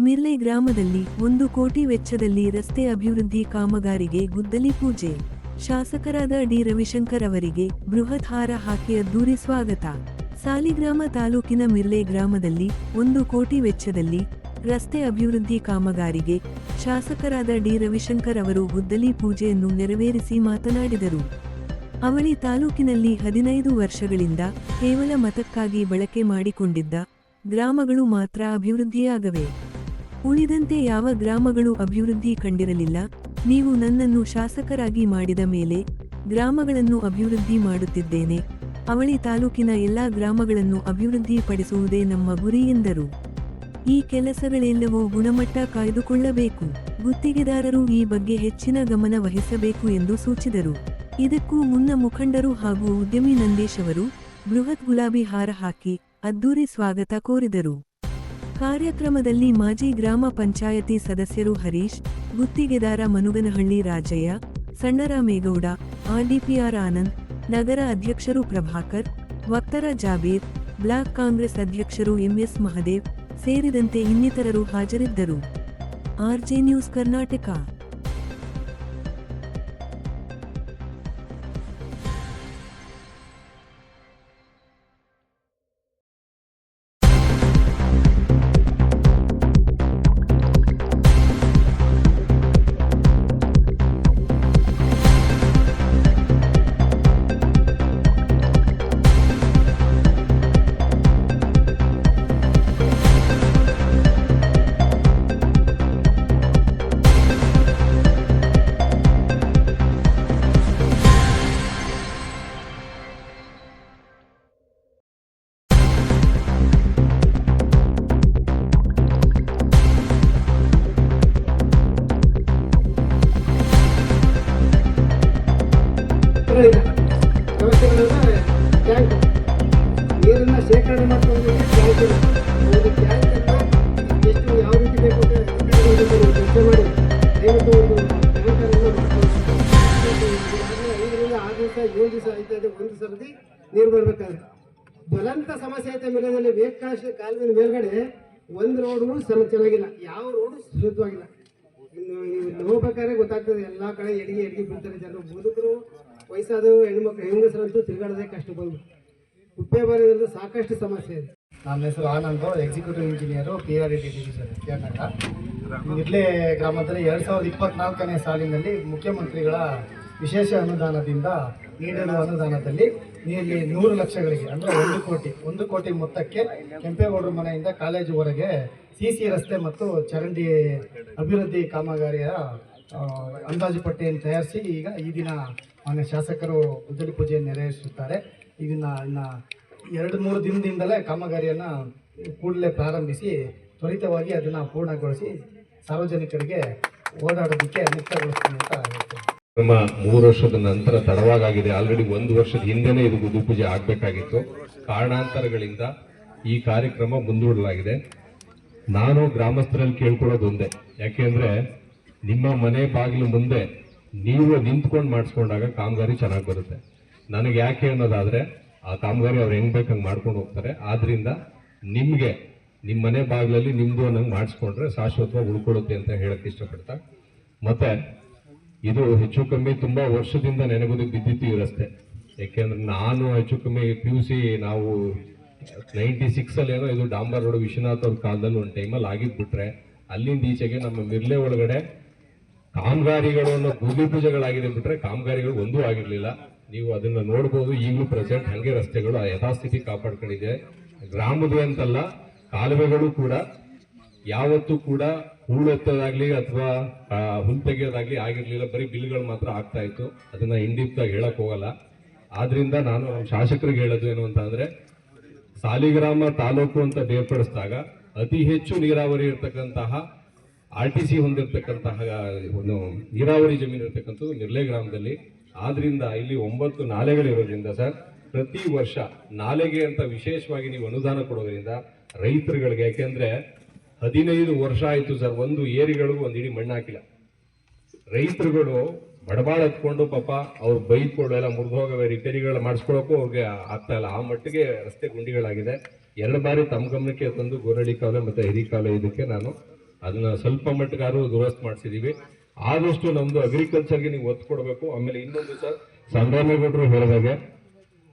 ಮಿರ್ಲೆ ಗ್ರಾಮದಲ್ಲಿ 1 ಕೋಟಿ ವೆಚ್ಚದಲ್ಲಿ ರಸ್ತೆ ಅಭಿವೃದ್ಧಿ ಕಾಮಗಾರಿಗೆ ಗುದ್ದಲಿ ಪೂಜೆ. ಶಾಸಕರಾದ ಡಿ ರವಿಶಂಕರ್ ಅವರಿಗೆ ಬೃಹತ್ ಹಾರ ಹಾಕಿ ಅದ್ದೂರಿ ಸ್ವಾಗತ. ಸಾಲಿಗ್ರಾಮ ತಾಲೂಕಿನ ಮಿರ್ಲೆ ಗ್ರಾಮದಲ್ಲಿ 1 ಕೋಟಿ ವೆಚ್ಚದಲ್ಲಿ ರಸ್ತೆ ಅಭಿವೃದ್ಧಿ ಕಾಮಗಾರಿಗೆ ಶಾಸಕರಾದ ಡಿ ರವಿಶಂಕರ್ ಅವರು ಗುದ್ದಲಿ ಪೂಜೆಯನ್ನು ನೆರವೇರಿಸಿ ಮಾತನಾಡಿದರು. ಅವಳಿ ತಾಲೂಕಿನಲ್ಲಿ 15 ವರ್ಷಗಳಿಂದ ಕೇವಲ ಮತಕ್ಕಾಗಿ ಬಳಕೆ ಮಾಡಿಕೊಂಡಿದ್ದ ಗ್ರಾಮಗಳು ಮಾತ್ರ ಅಭಿವೃದ್ಧಿಯಾಗವೆ. ಉಳಿದಂತೆ ಯಾವ ಗ್ರಾಮಗಳು ಅಭಿವೃದ್ಧಿ ಕಂಡಿರಲಿಲ್ಲ. ನೀವು ನನ್ನನ್ನು ಶಾಸಕರಾಗಿ ಮಾಡಿದ ಮೇಲೆ ಗ್ರಾಮಗಳನ್ನು ಅಭಿವೃದ್ಧಿ ಮಾಡುತ್ತಿದ್ದೇನೆ. ಅವಳಿ ತಾಲೂಕಿನ ಎಲ್ಲಾ ಗ್ರಾಮಗಳನ್ನು ಅಭಿವೃದ್ಧಿಪಡಿಸುವುದೇ ನಮ್ಮ ಗುರಿ ಎಂದರು. ಈ ಕೆಲಸಗಳೆಲ್ಲವೂ ಗುಣಮಟ್ಟ ಕಾಯ್ದುಕೊಳ್ಳಬೇಕು. ಗುತ್ತಿಗೆದಾರರು ಈ ಬಗ್ಗೆ ಹೆಚ್ಚಿನ ಗಮನ ವಹಿಸಬೇಕು ಎಂದು ಸೂಚಿಸಿದರು. ಇದಕ್ಕೂ ಮುನ್ನ ಮುಖಂಡರು ಹಾಗೂ ಉದ್ಯಮಿ ನಂದೇಶ್ ಅವರು ಬೃಹತ್ ಗುಲಾಬಿ ಹಾರ ಹಾಕಿ ಅದ್ದೂರಿ ಸ್ವಾಗತ ಕೋರಿದರು. ಕಾರ್ಯಕ್ರಮದಲ್ಲಿ ಮಾಜಿ ಗ್ರಾಮ ಪಂಚಾಯತಿ ಸದಸ್ಯರು ಹರೀಶ್, ಗುತ್ತಿಗೆದಾರ ಮನುಗನಹಳ್ಳಿ ರಾಜಯ್ಯ, ಸಣ್ಣರಾಮೇಗೌಡ, ಆರ್ಡಿಪಿಆರ್ ಆನಂದ್, ನಗರ ಅಧ್ಯಕ್ಷರು ಪ್ರಭಾಕರ್, ವಕ್ತರ ಜಾಬೀರ್, ಬ್ಲಾಕ್ ಕಾಂಗ್ರೆಸ್ ಅಧ್ಯಕ್ಷರು ಎಂಎಸ್ ಮಹದೇವ್ ಸೇರಿದಂತೆ ಇನ್ನಿತರರು ಹಾಜರಿದ್ದರು. RJ news Karnataka. ಟ್ಯಾಂಕ್ ನೀರನ್ನ ಶೇಖರಣೆ ಮಾಡ್ಕೊಂಡು ಎಷ್ಟು ಯಾವ ರೀತಿ ಬೇಕು ಚರ್ಚೆ ಮಾಡಿ ದಯವಿಟ್ಟು ಒಂದು ಟ್ಯಾಂಕರನ್ನು ಮಾಡ್ಕೊಂಡು 5ರಿಂದ 6 ದಿವಸ 7 ದಿವಸ ಆಯ್ತದೆ. ಒಂದು ಸರದಿ ನೀರು ಬರಬೇಕಾದ್ರೆ ಜ್ವಲಂತ ಸಮಸ್ಯೆ ಐತೆ. ಮಿಲ್ಲದಲ್ಲಿ ವೇಕಾಶ ಕಾಲುವೆ ಮೇಲ್ಗಡೆ ಒಂದು ರೋಡು ಚೆನ್ನಾಗಿಲ್ಲ, ಯಾವ ರೋಡು ಶುದ್ಧವಾಗಿಲ್ಲ. ಇನ್ನು ಹೋಗ್ಬೇಕಾದ್ರೆ ಗೊತ್ತಾಗ್ತದೆ ಎಲ್ಲ ಕಡೆ ಎಡಿಗೆ ಬಿಡ್ತಾರೆ ಜನರು. ಮುದುಕರು, ವಯಸ್ಸಾದವರು, ಹೆಣ್ಮಕ್ಳು, ಹೆಂಗಸರಂತೂ ತಿರುಗಾಡೋದೇ ಕಷ್ಟ ಬಂದು ಉಪ್ಪೆ ಬಾರಿಯಲ್ಲೂ ಸಾಕಷ್ಟು ಸಮಸ್ಯೆ ಇದೆ. ನನ್ನ ಹೆಸರು Anand, executive engineer, PRD division, Kerala. Mirle ಗ್ರಾಮದಲ್ಲಿ 2024ನೇ ಸಾಲಿನಲ್ಲಿ ಮುಖ್ಯಮಂತ್ರಿಗಳ ವಿಶೇಷ ಅನುದಾನದಿಂದ ನೀಡಿರುವ ಅನುದಾನದಲ್ಲಿ ಇಲ್ಲಿ 100 ಲಕ್ಷಗಳಿಗೆ ಅಂದರೆ 1 ಕೋಟಿ ಮೊತ್ತಕ್ಕೆ ಕೆಂಪೇಗೌಡರ ಮನೆಯಿಂದ ಕಾಲೇಜುವರೆಗೆ CC ರಸ್ತೆ ಮತ್ತು ಚರಂಡಿ ಅಭಿವೃದ್ಧಿ ಕಾಮಗಾರಿಯ ಅಂದಾಜು ಪಟ್ಟಿಯನ್ನು ತಯಾರಿಸಿ ಈಗ ಈ ದಿನ ಮಾನ್ಯ ಶಾಸಕರು ಗುದ್ದಲಿ ಪೂಜೆಯನ್ನು ನೆರವೇರಿಸುತ್ತಾರೆ. ಇನ್ನು 2-3 ದಿನದಿಂದಲೇ ಕಾಮಗಾರಿಯನ್ನು ಕೂಡಲೇ ಪ್ರಾರಂಭಿಸಿ ತ್ವರಿತವಾಗಿ ಅದನ್ನು ಪೂರ್ಣಗೊಳಿಸಿ ಸಾರ್ವಜನಿಕರಿಗೆ ಓಡಾಡೋದಕ್ಕೆ ಮುಕ್ತಗೊಳಿಸ್ತೀನಿ ಅಂತ ಹೇಳ್ತೀನಿ. ನಮ್ಮ 3 ವರ್ಷದ ನಂತರ ತಡವಾಗಿದೆ. ಆಲ್ರೆಡಿ 1 ವರ್ಷದ ಹಿಂದೆನೇ ಇದು ಗುದ್ದಲಿ ಪೂಜೆ ಆಗಬೇಕಾಗಿತ್ತು. ಕಾರಣಾಂತರಗಳಿಂದ ಈ ಕಾರ್ಯಕ್ರಮ ಮುಂದೂಡಲಾಗಿದೆ. ನಾನು ಗ್ರಾಮಸ್ಥರಲ್ಲಿ ಕೇಳ್ಕೊಳ್ಳೋದು ಒಂದೇ, ಯಾಕೆಂದ್ರೆ ನಿಮ್ಮ ಮನೆ ಬಾಗಿಲು ಮುಂದೆ ನೀವು ನಿಂತ್ಕೊಂಡು ಮಾಡಿಸ್ಕೊಂಡಾಗ ಕಾಮಗಾರಿ ಚೆನ್ನಾಗಿ ಬರುತ್ತೆ. ನನಗೆ ಯಾಕೆ ಅನ್ನೋದಾದ್ರೆ ಆ ಕಾಮಗಾರಿ ಅವ್ರು ಹೆಂಗ್ ಬೇಕಂಗೆ ಮಾಡ್ಕೊಂಡು ಹೋಗ್ತಾರೆ. ಆದ್ರಿಂದ ನಿಮ್ಗೆ ನಿಮ್ಮ ಮನೆ ಬಾಗಿಲಲ್ಲಿ ನಿಮ್ದು ಅನ್ನಂಗೆ ಮಾಡಿಸ್ಕೊಂಡ್ರೆ ಶಾಶ್ವತವಾಗಿ ಉಳ್ಕೊಳ್ಳುತ್ತೆ ಅಂತ ಹೇಳಕ್ ಇಷ್ಟಪಡ್ತಾ, ಮತ್ತೆ ಇದು ಹೆಚ್ಚು ಕಮ್ಮಿ ತುಂಬಾ ವರ್ಷದಿಂದ ನೆನಗುದಿಗೆ ಬಿದ್ದಿತ್ತು ಈ ರಸ್ತೆ. ಯಾಕೆಂದ್ರೆ ನಾನು ಹೆಚ್ಚು ಕಮ್ಮಿ PUC ನಾವು 96 ಏನೋ ಇದು ಡಾಂಬರ್ ರೋಡ್ ವಿಶ್ವನಾಥ್ ಅವ್ರ ಕಾಲದಲ್ಲಿ ಒಂದು ಟೈಮಲ್ಲಿ ಆಗಿದ್ಬಿಟ್ರೆ ಅಲ್ಲಿಂದ ಈಚೆಗೆ ನಮ್ಮ ಮಿರ್ಲೆ ಒಳಗಡೆ ಕಾಮಗಾರಿಗಳು ಅನ್ನೋ ಗುದ್ದಲಿ ಪೂಜೆಗಳಾಗಿದೆ ಬಿಟ್ರೆ ಕಾಮಗಾರಿಗಳು ಒಂದೂ ಆಗಿರ್ಲಿಲ್ಲ. ನೀವು ಅದನ್ನ ನೋಡ್ಬೋದು. ಈಗಲೂ ಪ್ರೆಸೆಂಟ್ ಹಂಗೆ ರಸ್ತೆಗಳು ಯಥಾಸ್ಥಿತಿ ಕಾಪಾಡ್ಕೊಂಡಿದೆ. ಗ್ರಾಮದ ಅಂತಲ್ಲ, ಕಾಲುವೆಗಳು ಕೂಡ ಯಾವತ್ತೂ ಕೂಡ ಹೂಳೆತ್ತೋದಾಗ್ಲಿ ಅಥವಾ ಹುಲ್ ತೆಗೆಯೋದಾಗ್ಲಿ ಆಗಿರ್ಲಿಲ್ಲ. ಬರೀ ಬಿಲ್ಗಳು ಮಾತ್ರ ಆಗ್ತಾ ಇತ್ತು. ಅದನ್ನ ಇಂಡಿಪ್ತಾಗಿ ಹೇಳಕ್ ಹೋಗಲ್ಲ. ಆದ್ರಿಂದ ನಾನು ನಮ್ಮ ಶಾಸಕರಿಗೆ ಹೇಳೋದು ಏನು ಅಂತ ಅಂದ್ರೆ, ಸಾಲಿಗ್ರಾಮ ತಾಲೂಕು ಅಂತ ಬೇರ್ಪಡಿಸಿದಾಗ ಅತಿ ಹೆಚ್ಚು ನೀರಾವರಿ ಇರ್ತಕ್ಕಂತಹ RTC ಹೊಂದಿರತಕ್ಕಂತಹ ಒಂದು ನೀರಾವರಿ ಜಮೀನು ಇರ್ತಕ್ಕಂಥದ್ದು ಮಿರ್ಲೆ ಗ್ರಾಮದಲ್ಲಿ. ಆದ್ರಿಂದ ಇಲ್ಲಿ 9 ನಾಲೆಗಳಿರೋದ್ರಿಂದ ಸರ್, ಪ್ರತಿ ವರ್ಷ ನಾಲೆಗೆ ಅಂತ ವಿಶೇಷವಾಗಿ ನೀವು ಅನುದಾನ ಕೊಡೋದ್ರಿಂದ ರೈತರುಗಳಿಗೆ, ಯಾಕೆಂದ್ರೆ 15 ವರ್ಷ ಆಯ್ತು ಸರ್ ಒಂದು ಏರಿಗಳಿಗೂ ಒಂದು ಇಡೀ ಮಣ್ಣು ಹಾಕಿಲ್ಲ. ರೈತರುಗಳು ಬಡಬಾಳ ಹತ್ಕೊಂಡು ಪಾಪ ಅವ್ರು ಬೈದ್ಕೊಂಡು ಎಲ್ಲ ಮುರಿದೋಗವೆ, ರಿಪೇರಿಗಳು ಮಾಡಿಸ್ಕೊಳಕ್ಕೂ ಅವ್ರಿಗೆ ಆಗ್ತಾ ಇಲ್ಲ. ಆ ಮಟ್ಟಿಗೆ ರಸ್ತೆ ಗುಂಡಿಗಳಾಗಿದೆ. 2 ಬಾರಿ ತಮ್ಮ ಗಮನಕ್ಕೆ ತಂದು ಗೋರಳ್ಳಿ ಕಾಲುವೆ ಮತ್ತೆ ಹಿರಿ ಕಾಲುವೆ ಇದಕ್ಕೆ ನಾನು ಅದನ್ನ ಸ್ವಲ್ಪ ಮಟ್ಟಿಗಾರು ದುರಸ್ತಿ ಮಾಡಿಸಿದೀವಿ. ಆದಷ್ಟು ನಮ್ದು ಅಗ್ರಿಕಲ್ಚರ್ಗೆ ನೀವು ಒತ್ತು ಕೊಡಬೇಕು. ಆಮೇಲೆ ಇನ್ನೊಂದು ಸರ್, ಸಂಗ್ರಾಮೇಗೌಡರು ಹೇಳಿದಾಗೆ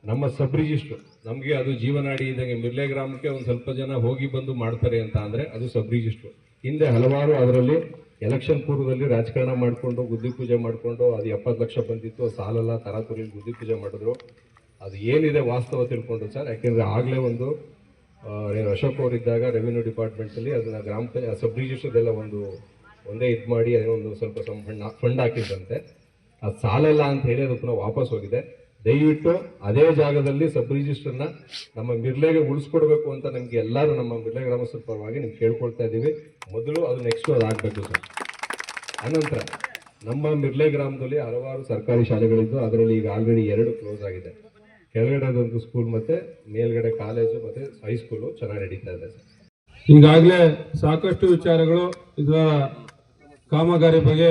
ನಮ್ಮ ಸಬ್ ರಿಜಿಸ್ಟ್ರು ನಮಗೆ ಅದು ಜೀವನಾಡಿ ಇದ್ದಂಗೆ. ಮಿರ್ಲೆ ಗ್ರಾಮಕ್ಕೆ ಒಂದು ಸ್ವಲ್ಪ ಜನ ಹೋಗಿ ಬಂದು ಮಾಡ್ತಾರೆ ಅಂತ ಅಂದ್ರೆ ಅದು ಸಬ್ ರಿಜಿಸ್ಟ್ರು. ಹಿಂದೆ ಹಲವಾರು ಅದರಲ್ಲಿ ಎಲೆಕ್ಷನ್ ಪೂರ್ವದಲ್ಲಿ ರಾಜಕಾರಣ ಮಾಡಿಕೊಂಡು ಗುದ್ದಿ ಪೂಜೆ ಮಾಡಿಕೊಂಡು ಅದು 70 ಲಕ್ಷ ಬಂದಿತ್ತು, ಸಾಲೆಲ್ಲ ತರಾತುರಿ ಗುದ್ದಿ ಪೂಜೆ ಮಾಡಿದ್ರು. ಅದು ಏನಿದೆ ವಾಸ್ತವ ತಿಳ್ಕೊಂಡು ಸರ್, ಯಾಕೆಂದ್ರೆ ಆಗಲೇ ಒಂದು ಅಶೋಕ್ ಅವರಿದ್ದಾಗ ರೆವಿನ್ಯೂ ಡಿಪಾರ್ಟ್ಮೆಂಟಲ್ಲಿ ಅದನ್ನ ಸಬ್ ರಿಜಿಸ್ಟರ್ದೆಲ್ಲ ಒಂದೇ ಇದು ಮಾಡಿ ಒಂದು ಸ್ವಲ್ಪ ಫಂಡ್ ಹಾಕಿದ್ದಂತೆ. ಅದು ಸಾಲಲ್ಲ ಅಂತ ಹೇಳಿ ಅದು ಪುನಃ ವಾಪಸ್ ಹೋಗಿದೆ. ದಯವಿಟ್ಟು ಅದೇ ಜಾಗದಲ್ಲಿ ಸಬ್ ರಿಜಿಸ್ಟರ್ನ ನಮ್ಮ ಮಿರ್ಲೆಗೆ ಉಳಿಸ್ಕೊಡ್ಬೇಕು ಅಂತ ನಮಗೆ ಎಲ್ಲರೂ ನಮ್ಮ ಮಿರ್ಲೆ ಗ್ರಾಮಸ್ಥರ ಪರವಾಗಿ ನಿಮ್ಗೆ ಕೇಳ್ಕೊಳ್ತಾ ಇದ್ದೀವಿ. ಮೊದಲು ಅದು ನೆಕ್ಸ್ಟು ಅದು ಆಗಬೇಕು ಸರ್. ಅನಂತರ ನಮ್ಮ ಮಿರ್ಲೆ ಗ್ರಾಮದಲ್ಲಿ ಹಲವಾರು ಸರ್ಕಾರಿ ಶಾಲೆಗಳಿದ್ದು ಅದರಲ್ಲಿ ಈಗ ಆಲ್ರೆಡಿ 2 ಕ್ಲೋಸ್ ಆಗಿದೆ. ಕೆಳಗಡೆ ಒಂದು ಸ್ಕೂಲ್ ಮತ್ತೆ ಮೇಲ್ಗಡೆ ಕಾಲೇಜು ಮತ್ತೆ ಹೈಸ್ಕೂಲು ಚೆನ್ನಾಗಿ ನಡೀತಾ ಇದೆ ಸರ್. ಈಗಾಗಲೇ ಸಾಕಷ್ಟು ವಿಚಾರಗಳು ಇದರ ಕಾಮಗಾರಿ ಬಗ್ಗೆ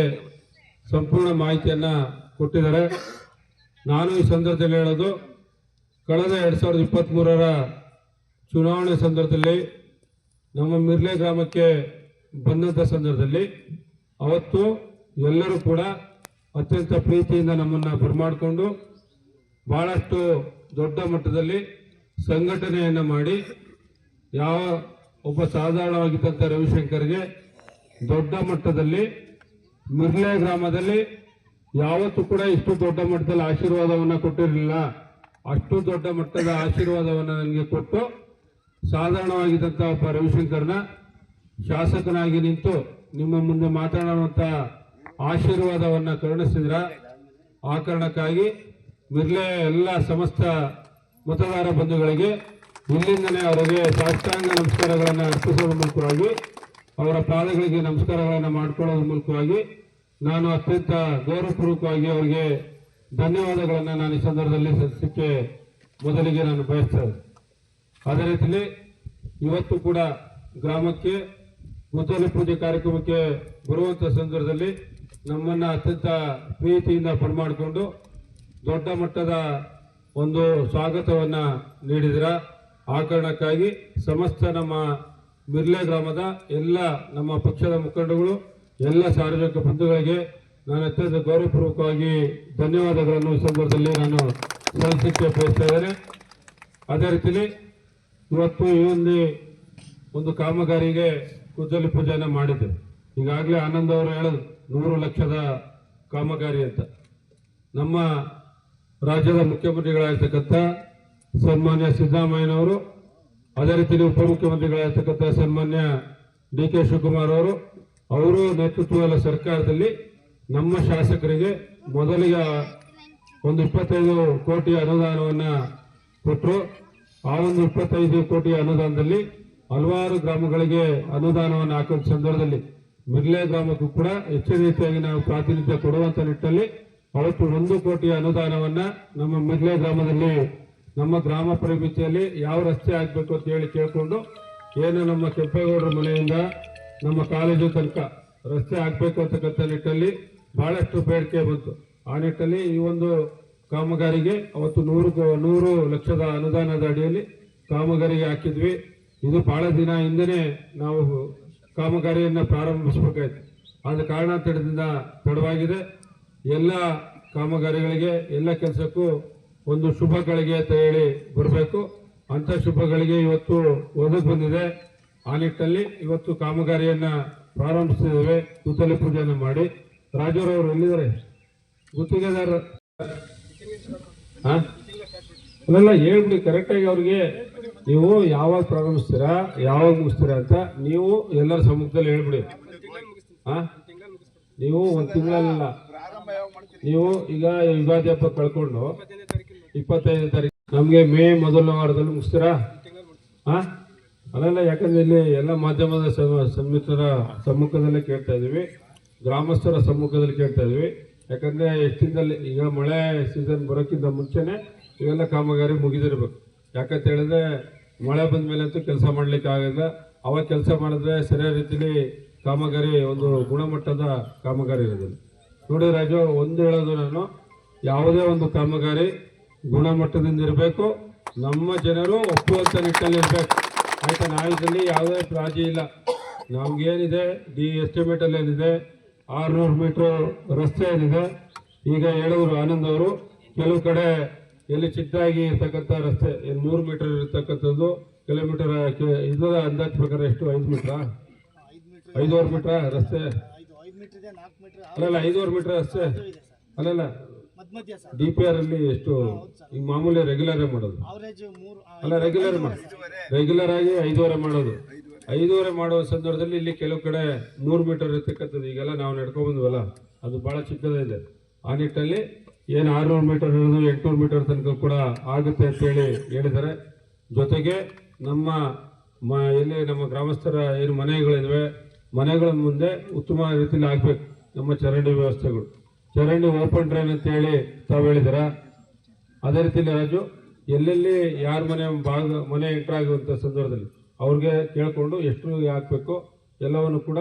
ಸಂಪೂರ್ಣ ಮಾಹಿತಿಯನ್ನು ಕೊಟ್ಟಿದ್ದಾರೆ. ನಾನು ಈ ಸಂದರ್ಭದಲ್ಲಿ ಹೇಳೋದು, ಕಳೆದ 2023ರ ಚುನಾವಣೆ ಸಂದರ್ಭದಲ್ಲಿ ನಮ್ಮ ಮಿರ್ಲೆ ಗ್ರಾಮಕ್ಕೆ ಬಂದಂಥ ಸಂದರ್ಭದಲ್ಲಿ ಅವತ್ತು ಎಲ್ಲರೂ ಕೂಡ ಅತ್ಯಂತ ಪ್ರೀತಿಯಿಂದ ನಮ್ಮನ್ನು ಬರಮಾಡಿಕೊಂಡು ಭಾಳಷ್ಟು ದೊಡ್ಡ ಮಟ್ಟದಲ್ಲಿ ಸಂಘಟನೆಯನ್ನು ಮಾಡಿ ಯಾವ ಒಬ್ಬ ಸಾಧಾರಣವಾಗಿದ್ದಂಥ ರವಿಶಂಕರ್ಗೆ ದೊಡ್ಡ ಮಟ್ಟದಲ್ಲಿ ಮಿರ್ಲೆ ಗ್ರಾಮದಲ್ಲಿ ಯಾವತ್ತೂ ಕೂಡ ಇಷ್ಟು ದೊಡ್ಡ ಮಟ್ಟದಲ್ಲಿ ಆಶೀರ್ವಾದವನ್ನು ಕೊಟ್ಟಿರಲಿಲ್ಲ. ಅಷ್ಟು ದೊಡ್ಡ ಮಟ್ಟದ ಆಶೀರ್ವಾದವನ್ನು ನನಗೆ ಕೊಟ್ಟು ಸಾಧಾರಣವಾಗಿದ್ದಂಥ ಒಬ್ಬ ರವಿಶಂಕರ್ನ ಶಾಸಕನಾಗಿ ನಿಂತು ನಿಮ್ಮ ಮುಂದೆ ಮಾತನಾಡುವಂಥ ಆಶೀರ್ವಾದವನ್ನು ಕರುಣಿಸಿದ್ರ. ಆ ಕಾರಣಕ್ಕಾಗಿ ಮಿರ್ಲೆ ಎಲ್ಲ ಸಮಸ್ತ ಮತದಾರ ಬಂಧುಗಳಿಗೆ ಇಲ್ಲಿಂದನೇ ಅವರಿಗೆ ಸಾಷ್ಟಾಂಗ ನಮಸ್ಕಾರಗಳನ್ನು ಅರ್ಪಿಸೋದ್ರ ಮೂಲಕವಾಗಿ, ಅವರ ಪಾದಗಳಿಗೆ ನಮಸ್ಕಾರಗಳನ್ನು ಮಾಡಿಕೊಳ್ಳೋದ್ರ ಮೂಲಕವಾಗಿ ನಾನು ಅತ್ಯಂತ ಗೌರವಪೂರ್ವಕವಾಗಿ ಅವರಿಗೆ ಧನ್ಯವಾದಗಳನ್ನು ನಾನು ಈ ಸಂದರ್ಭದಲ್ಲಿ ಸಲ್ಲಿಸಲಿಕ್ಕೆ ಮೊದಲಿಗೆ ನಾನು ಬಯಸ್ತೇನೆ. ಅದೇ ರೀತಿಯಲ್ಲಿ ಇವತ್ತು ಕೂಡ ಗ್ರಾಮಕ್ಕೆ ಗುದ್ದಲಿ ಪೂಜೆ ಕಾರ್ಯಕ್ರಮಕ್ಕೆ ಬರುವಂಥ ಸಂದರ್ಭದಲ್ಲಿ ನಮ್ಮನ್ನು ಅತ್ಯಂತ ಪ್ರೀತಿಯಿಂದ ಬರಮಾಡಿಕೊಂಡು ದೊಡ್ಡ ಮಟ್ಟದ ಒಂದು ಸ್ವಾಗತವನ್ನು ನೀಡಿದಿರ. ಆ ಕಾರಣಕ್ಕಾಗಿ ಸಮಸ್ತ ನಮ್ಮ ಮಿರ್ಲೆ ಗ್ರಾಮದ ಎಲ್ಲ ನಮ್ಮ ಪಕ್ಷದ ಮುಖಂಡಗಳು, ಎಲ್ಲ ಸಾರ್ವಜನಿಕ ಬಂಧುಗಳಿಗೆ ನಾನು ಅತ್ಯಂತ ಗೌರವಪೂರ್ವಕವಾಗಿ ಧನ್ಯವಾದಗಳನ್ನು ಈ ಸಂದರ್ಭದಲ್ಲಿ ನಾನು ಸಲ್ಲಿಸಲಿಕ್ಕೆ ಬಯಸ್ತಾ ಇದ್ದೇನೆ. ಅದೇ ರೀತಿಯಲ್ಲಿ ಇವತ್ತು ಈ ಒಂದು ಕಾಮಗಾರಿಗೆ ಗುದ್ದಲಿ ಪೂಜೆಯನ್ನು ಮಾಡಿದ್ದೇವೆ. ಈಗಾಗಲೇ ಆನಂದ್ ಅವರು ಹೇಳೋದು 100 ಲಕ್ಷದ ಕಾಮಗಾರಿ ಅಂತ. ನಮ್ಮ ರಾಜ್ಯದ ಮುಖ್ಯಮಂತ್ರಿಗಳಾಗಿರ್ತಕ್ಕಂಥ ಸನ್ಮಾನ್ಯ ಸಿದ್ದರಾಮಯ್ಯನವರು, ಅದೇ ರೀತಿಯಲ್ಲಿ ಉಪಮುಖ್ಯಮಂತ್ರಿಗಳಾಗಿರ್ತಕ್ಕಂಥ ಸನ್ಮಾನ್ಯ ಡಿ.ಕೆ. ಶಿವಕುಮಾರ್ ಅವರು ನೇತೃತ್ವದ ಸರ್ಕಾರದಲ್ಲಿ ನಮ್ಮ ಶಾಸಕರಿಗೆ ಮೊದಲಿಗೆ ಒಂದು 25 ಕೋಟಿ ಅನುದಾನವನ್ನು ಕೊಟ್ಟರು. ಆ ಒಂದು 25 ಕೋಟಿ ಅನುದಾನದಲ್ಲಿ ಹಲವಾರು ಗ್ರಾಮಗಳಿಗೆ ಅನುದಾನವನ್ನು ಹಾಕುವ ಸಂದರ್ಭದಲ್ಲಿ ಮಿರ್ಲೆ ಗ್ರಾಮಕ್ಕೂ ಕೂಡ ಹೆಚ್ಚಿನ ರೀತಿಯಾಗಿ ನಾವು ಪ್ರಾತಿನಿಧ್ಯ ಕೊಡುವಂತ ನಿಟ್ಟಿನಲ್ಲಿ ಅವತ್ತು 1 ಕೋಟಿ ಅನುದಾನವನ್ನು ನಮ್ಮ ಮಿರ್ಲೆ ಗ್ರಾಮದಲ್ಲಿ ನಮ್ಮ ಗ್ರಾಮ ಪರಿಮಿತಿಯಲ್ಲಿ ಯಾವ ರಸ್ತೆ ಆಗಬೇಕು ಅಂತ ಹೇಳಿ ಕೇಳಿಕೊಂಡು, ಏನು ನಮ್ಮ ಕೆಂಪೇಗೌಡರ ಮನೆಯಿಂದ ನಮ್ಮ ಕಾಲೇಜು ತನಕ ರಸ್ತೆ ಆಗಬೇಕು ಅಂತಕ್ಕಂಥ ನಿಟ್ಟಿನಲ್ಲಿ ಬಹಳಷ್ಟು ಬೇಡಿಕೆ ಬಂತು. ಆ ನಿಟ್ಟಿನಲ್ಲಿ ಈ ಒಂದು ಕಾಮಗಾರಿಗೆ ಅವತ್ತು 100 ಲಕ್ಷದ ಅನುದಾನದ ಅಡಿಯಲ್ಲಿ ಕಾಮಗಾರಿಗೆ ಹಾಕಿದ್ವಿ. ಇದು ಬಹಳ ದಿನ ಹಿಂದೆನೇ ನಾವು ಕಾಮಗಾರಿಯನ್ನು ಪ್ರಾರಂಭಿಸಬೇಕಾಯ್ತು. ಆದ ಕಾರಣಾಂತರದಿಂದ ತಡವಾಗಿದೆ. ಎಲ್ಲ ಕಾಮಗಾರಿಗಳಿಗೆ ಎಲ್ಲ ಕೆಲಸಕ್ಕೂ ಒಂದು ಶುಭಗಳಿಗೆ ಅಂತ ಹೇಳಿ ಬರಬೇಕು. ಅಂಥ ಶುಭಗಳಿಗೆ ಇವತ್ತು ಒದಗಿ ಬಂದಿದೆ. ಆ ನಿಟ್ಟಿನಲ್ಲಿ ಇವತ್ತು ಕಾಮಗಾರಿಯನ್ನು ಪ್ರಾರಂಭಿಸಿದ್ದೇವೆ. ಗುದ್ದಲಿ ಪೂಜೆಯನ್ನು ಮಾಡಿ ರಾಜರವರು ಎಲ್ಲಿದ್ದಾರೆ? ಗುತ್ತಿಗೆದಾರ ಅಲ್ಲೆಲ್ಲ ಹೇಳ್ಬಿಡಿ ಕರೆಕ್ಟಾಗಿ ಅವ್ರಿಗೆ, ನೀವು ಯಾವಾಗ ಪ್ರಾರಂಭಿಸ್ತೀರಾ ಯಾವಾಗ ಮುಗಿಸ್ತೀರಾ ಅಂತ ನೀವು ಎಲ್ಲರ ಸಮ್ಮುಖದಲ್ಲಿ ಹೇಳ್ಬಿಡಿ. ನೀವು 1 ತಿಂಗಳಲ್ಲ, ನೀವು ಈಗ ಯುಗಾದಿ ಹಬ್ಬ ಕಳ್ಕೊಂಡು 25ನೇ ತಾರೀಕು ನಮಗೆ ಮೇ ಮೊದಲನೇ ವಾರದಲ್ಲಿ ಮುಗಿಸ್ತೀರಾ? ಅಲ್ಲೆಲ್ಲ, ಯಾಕಂದ್ರೆ ಇಲ್ಲಿ ಎಲ್ಲ ಮಾಧ್ಯಮದ ಸಮ್ಮುಖದಲ್ಲೇ ಕೇಳ್ತಾ ಇದೀವಿ, ಗ್ರಾಮಸ್ಥರ ಸಮ್ಮುಖದಲ್ಲಿ ಕೇಳ್ತಾ ಇದೀವಿ. ಯಾಕಂದ್ರೆ ಎಷ್ಟಿಂದಲ್ಲಿ ಈಗ ಮಳೆ ಸೀಸನ್ ಬರೋಕ್ಕಿಂತ ಮುಂಚೆನೆ ಇವೆಲ್ಲ ಕಾಮಗಾರಿ ಮುಗಿದಿರ್ಬೇಕು. ಯಾಕಂತ ಹೇಳಿದ್ರೆ ಮಳೆ ಬಂದ ಮೇಲೆ ಅಂತೂ ಕೆಲಸ ಮಾಡ್ಲಿಕ್ಕೆ ಆಗಿಲ್ಲ. ಅವಾಗ ಕೆಲಸ ಮಾಡಿದ್ರೆ ಸರಿಯಾದ ರೀತಿಲಿ ಕಾಮಗಾರಿ ಒಂದು ಗುಣಮಟ್ಟದ ಕಾಮಗಾರಿ ಇರೋದಿಲ್ಲ. ನೋಡಿ ರಾಜು, ಒಂದು ಹೇಳೋದು ನಾನು, ಯಾವುದೇ ಒಂದು ಕಾಮಗಾರಿ ಗುಣಮಟ್ಟದಿಂದ ಇರಬೇಕು, ನಮ್ಮ ಜನರು ಒಪ್ಪುವಂತ ನಿಟ್ಟಿನಲ್ಲಿ ಇರಬೇಕು. ಆಯ್ತಾ? ನಾವಿದ್ರಲ್ಲಿ ಯಾವುದೇ ರಾಜಿ ಇಲ್ಲ. ನಮ್ಗೇನಿದೆ ಎಸ್ಟಿಮೇಟಲ್ಲಿ ಏನಿದೆ 600 ಮೀಟರ್ ರಸ್ತೆ ಏನಿದೆ. ಈಗ ಹೇಳಿದ್ರು ಆನಂದ್ ಅವರು, ಕೆಲವು ಕಡೆ ಎಲ್ಲಿ ಚಿಕ್ಕದಾಗಿ ಇರ್ತಕ್ಕಂಥ ರಸ್ತೆ 3 ಮೀಟರ್ ಇರ್ತಕ್ಕಂಥದ್ದು ಕಿಲೋಮೀಟರ್ ಇದರ ಅಂದಾಜು ಪ್ರಕಾರ ಎಷ್ಟು 5 ಮೀಟ್ರಾ 5.5 ಮೀಟ್ರಾ ರಸ್ತೆ ಅಲ್ಲಲ್ಲ 5.5 ಮೀಟರ್ ರಸ್ತೆ ಅಲ್ಲಲ್ಲ DPR ಅಲ್ಲಿ ಎಷ್ಟು ಈಗ ಮಾಮೂಲಿ ರೆಗ್ಯುಲರ್ ಮಾಡೋದು ಅಲ್ಲ ರೆಗ್ಯುಲರ್ ಆಗಿ 5.5 ಮಾಡೋದು. 5.5 ಮಾಡುವ ಸಂದರ್ಭದಲ್ಲಿ ಇಲ್ಲಿ ಕೆಲವು ಕಡೆ 3 ಮೀಟರ್ ಇರ್ತಕ್ಕಂಥದ್ದು ಈಗೆಲ್ಲ ನಾವು ನಡ್ಕೊಂಡ್ ಬಂದ್ವಲ್ಲ ಅದು ಬಹಳ ಚಿಕ್ಕದಿದೆ. ಆ ನಿಟ್ಟಲ್ಲಿ ಏನು 600 ಮೀಟರ್ ಇರೋದು 800 ಮೀಟರ್ ತನಕ ಕೂಡ ಆಗುತ್ತೆ ಅಂತೇಳಿ ಹೇಳಿದ್ದಾರೆ. ಜೊತೆಗೆ ನಮ್ಮ ಎಲ್ಲಿ ನಮ್ಮ ಗ್ರಾಮಸ್ಥರ ಏನು ಮನೆಗಳಿವೆ ಮನೆಗಳ ಮುಂದೆ ಉತ್ತಮ ರೀತಿಯಲ್ಲಿ ಆಗ್ಬೇಕು ನಮ್ಮ ಚರಂಡಿ ವ್ಯವಸ್ಥೆಗಳು. ಚರಂಡಿ ಓಪನ್ ಡ್ರೈನ್ ಅಂತ ಹೇಳಿ ತಾವು ಹೇಳಿದಾರ. ಅದೇ ರೀತಿಯಲ್ಲಿ ರಾಜು ಎಲ್ಲೆಲ್ಲಿ ಯಾರ ಮನೆ ಎಂಟರ್ ಆಗುವಂಥ ಸಂದರ್ಭದಲ್ಲಿ ಅವ್ರಿಗೆ ಕೇಳಿಕೊಂಡು ಎಷ್ಟು ಹಾಕಬೇಕು ಎಲ್ಲವನ್ನು ಕೂಡ